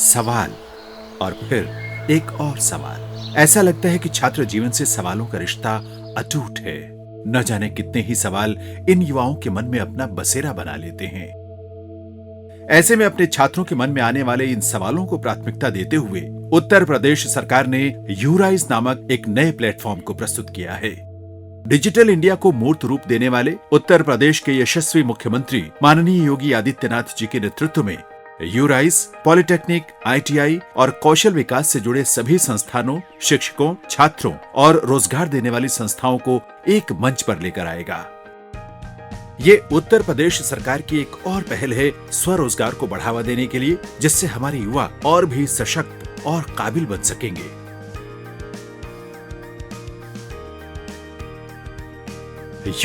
सवाल और फिर एक और सवाल। ऐसा लगता है कि छात्र जीवन से सवालों का रिश्ता अटूट है। न जाने कितने ही सवाल इन युवाओं के मन में अपना बसेरा बना लेते हैं। ऐसे में अपने छात्रों के मन में आने वाले इन सवालों को प्राथमिकता देते हुए उत्तर प्रदेश सरकार ने यूराइज नामक एक नए प्लेटफॉर्म को प्रस्तुत किया है। डिजिटल इंडिया को मूर्त रूप देने वाले उत्तर प्रदेश के यशस्वी मुख्यमंत्री माननीय योगी आदित्यनाथ जी के नेतृत्व में यूराइज पॉलिटेक्निक, आईटीआई और कौशल विकास से जुड़े सभी संस्थानों, शिक्षकों, छात्रों और रोजगार देने वाली संस्थाओं को एक मंच पर लेकर आएगा। ये उत्तर प्रदेश सरकार की एक और पहल है स्वरोजगार को बढ़ावा देने के लिए, जिससे हमारे युवा और भी सशक्त और काबिल बन सकेंगे।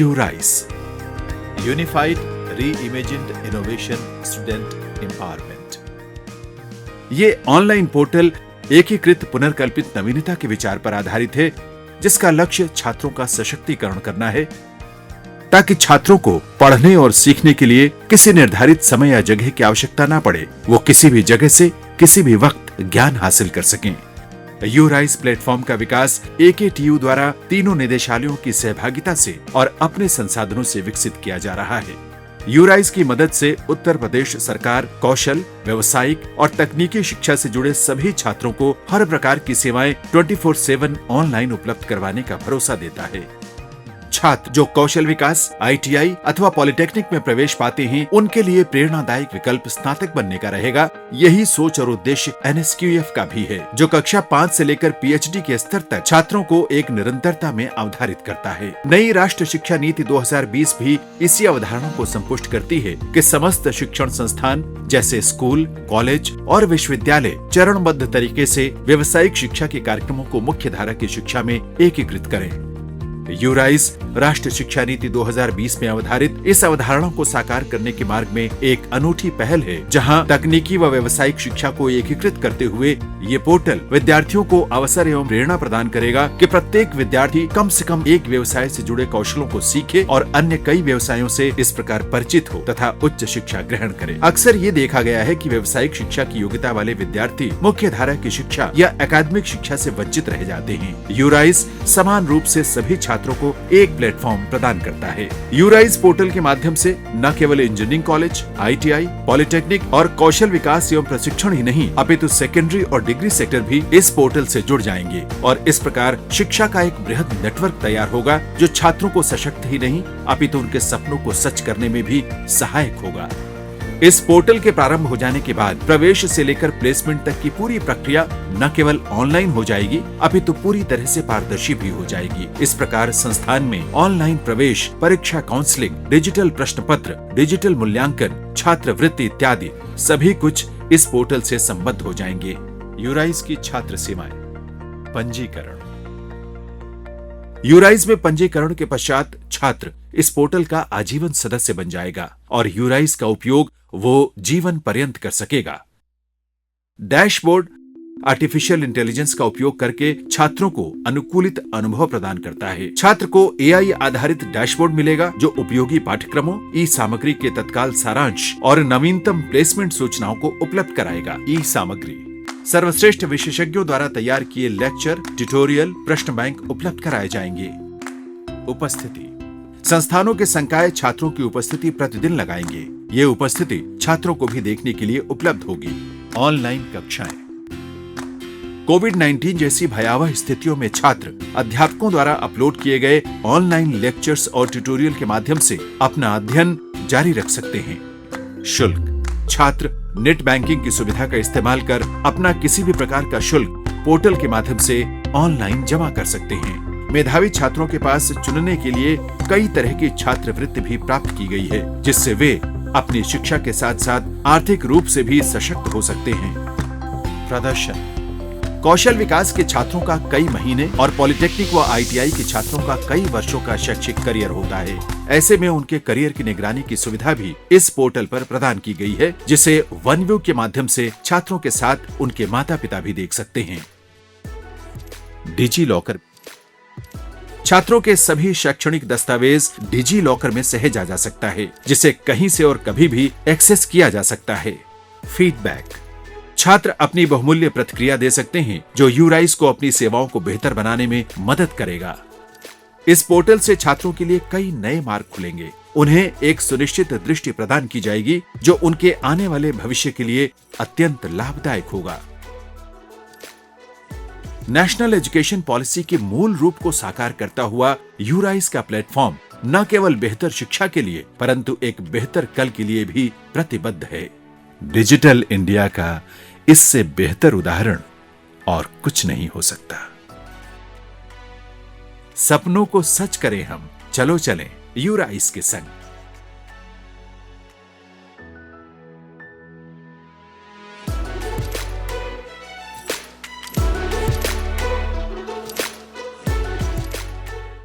यूराइज यूनिफाइड री-इमेजिन्ड इनोवेशन स्टूडेंट एम्पावरमेंट। ये ऑनलाइन पोर्टल एकीकृत पुनर्कल्पित नवीनता के विचार पर आधारित है, जिसका लक्ष्य छात्रों का सशक्तिकरण करना है, ताकि छात्रों को पढ़ने और सीखने के लिए किसी निर्धारित समय या जगह की आवश्यकता न पड़े। वो किसी भी जगह से किसी भी वक्त ज्ञान हासिल कर सकें। यूराइज प्लेटफॉर्म का विकास एकेटीयू द्वारा तीनों निदेशालयों की सहभागिता से और अपने संसाधनों से विकसित किया जा रहा है। यूराइज की मदद से उत्तर प्रदेश सरकार कौशल, व्यवसायिक और तकनीकी शिक्षा से जुड़े सभी छात्रों को हर प्रकार की सेवाएं 24/7 ऑनलाइन उपलब्ध करवाने का भरोसा देता है। छात्र जो कौशल विकास, आईटीआई अथवा पॉलिटेक्निक में प्रवेश पाते हैं, उनके लिए प्रेरणादायक विकल्प स्नातक बनने का रहेगा। यही सोच और उद्देश्य एनएसक्यूएफ का भी है, जो कक्षा 5 से लेकर पीएचडी के स्तर तक छात्रों को एक निरंतरता में अवधारित करता है। नई राष्ट्र शिक्षा नीति 2020 भी इसी अवधारणा को संपुष्ट करती है कि समस्त शिक्षण संस्थान जैसे स्कूल, कॉलेज और विश्वविद्यालय चरणबद्ध तरीके से व्यावसायिक शिक्षा के कार्यक्रमों को मुख्य धारा की शिक्षा में एकीकृत करें। यूराइज राष्ट्रीय शिक्षा नीति 2020 में अवधारित इस अवधारणा को साकार करने के मार्ग में एक अनूठी पहल है, जहां तकनीकी व व्यावसायिक शिक्षा को एकीकृत करते हुए ये पोर्टल विद्यार्थियों को अवसर एवं प्रेरणा प्रदान करेगा कि प्रत्येक विद्यार्थी कम से कम एक व्यवसाय से जुड़े कौशलों को सीखे और अन्य कई व्यवसायों से इस प्रकार परिचित हो तथा उच्च शिक्षा ग्रहण करे। अक्सर ये देखा गया है कि व्यावसायिक शिक्षा की योग्यता वाले विद्यार्थी मुख्य धारा की शिक्षा या एकेडमिक शिक्षा से वंचित रह जाते हैं। यूराइज समान रूप से सभी छात्रों को एक प्लेटफॉर्म प्रदान करता है। यूराइज पोर्टल के माध्यम से न केवल इंजीनियरिंग कॉलेज, आईटीआई, पॉलिटेक्निक और कौशल विकास एवं प्रशिक्षण ही नहीं, अपितु सेकेंडरी और डिग्री सेक्टर भी इस पोर्टल से जुड़ जाएंगे और इस प्रकार शिक्षा का एक बृहद नेटवर्क तैयार होगा, जो छात्रों को सशक्त ही नहीं अपितु उनके सपनों को सच करने में भी सहायक होगा। इस पोर्टल के प्रारंभ हो जाने के बाद प्रवेश से लेकर प्लेसमेंट तक की पूरी प्रक्रिया न केवल ऑनलाइन हो जाएगी अपितु पूरी तरह से पारदर्शी भी हो जाएगी। इस प्रकार संस्थान में ऑनलाइन प्रवेश, परीक्षा काउंसलिंग, डिजिटल प्रश्न पत्र, डिजिटल मूल्यांकन, छात्रवृत्ति इत्यादि सभी कुछ इस पोर्टल से संबद्ध हो जाएंगे। यूराइज की छात्र सेवाएं। पंजीकरण। यूराइज में पंजीकरण के पश्चात छात्र इस पोर्टल का आजीवन सदस्य बन जाएगा और यूराइज का उपयोग वो जीवन पर्यंत कर सकेगा। डैशबोर्ड आर्टिफिशियल इंटेलिजेंस का उपयोग करके छात्रों को अनुकूलित अनुभव प्रदान करता है। छात्र को एआई आधारित डैशबोर्ड मिलेगा, जो उपयोगी पाठ्यक्रमों, ई सामग्री के तत्काल सारांश और नवीनतम प्लेसमेंट सूचनाओं को उपलब्ध कराएगा। ई सामग्री सर्वश्रेष्ठ विशेषज्ञों द्वारा तैयार किए लेक्चर, ट्यूटोरियल, प्रश्न बैंक उपलब्ध कराए जाएंगे। उपस्थिति। संस्थानों के संकाय छात्रों की उपस्थिति प्रतिदिन लगाएंगे। ये उपस्थिति छात्रों को भी देखने के लिए उपलब्ध होगी। ऑनलाइन कक्षाएं। कोविड-19 जैसी भयावह स्थितियों में छात्र अध्यापकों द्वारा अपलोड किए गए ऑनलाइन लेक्चर्स और ट्यूटोरियल के माध्यम से अपना अध्ययन जारी रख सकते हैं। शुल्क। छात्र नेट बैंकिंग की सुविधा का इस्तेमाल कर अपना किसी भी प्रकार का शुल्क पोर्टल के माध्यम से ऑनलाइन जमा कर सकते हैं। मेधावी छात्रों के पास चुनने के लिए कई तरह की छात्रवृत्ति भी प्राप्त की गई है, जिससे वे अपनी शिक्षा के साथ साथ आर्थिक रूप से भी सशक्त हो सकते हैं। प्रदर्शन। कौशल विकास के छात्रों का कई महीने और पॉलिटेक्निक व आईटीआई के छात्रों का कई वर्षों का शैक्षिक करियर होता है। ऐसे में उनके करियर की निगरानी की सुविधा भी इस पोर्टल पर प्रदान की गई है, जिसे OneView के माध्यम से छात्रों के साथ उनके माता पिता भी देख सकते हैं। Digi locker. छात्रों के सभी शैक्षणिक दस्तावेज डिजी लॉकर में सहेजा जा सकता है, जिसे कहीं से और कभी भी एक्सेस किया जा सकता है। फीडबैक। छात्र अपनी बहुमूल्य प्रतिक्रिया दे सकते हैं जो यूराइस को अपनी सेवाओं को बेहतर बनाने में मदद करेगा। इस पोर्टल से छात्रों के लिए कई नए मार्ग खुलेंगे। उन्हें एक सुनिश्चित दृष्टि प्रदान की जाएगी जो उनके आने वाले भविष्य के लिए अत्यंत लाभदायक होगा। नेशनल एजुकेशन पॉलिसी के मूल रूप को साकार करता हुआ यूराइस का प्लेटफॉर्म न केवल बेहतर शिक्षा के लिए परंतु एक बेहतर कल के लिए भी प्रतिबद्ध है। डिजिटल इंडिया का इससे बेहतर उदाहरण और कुछ नहीं हो सकता। सपनों को सच करें हम, चलो चलें यूराइस के संग।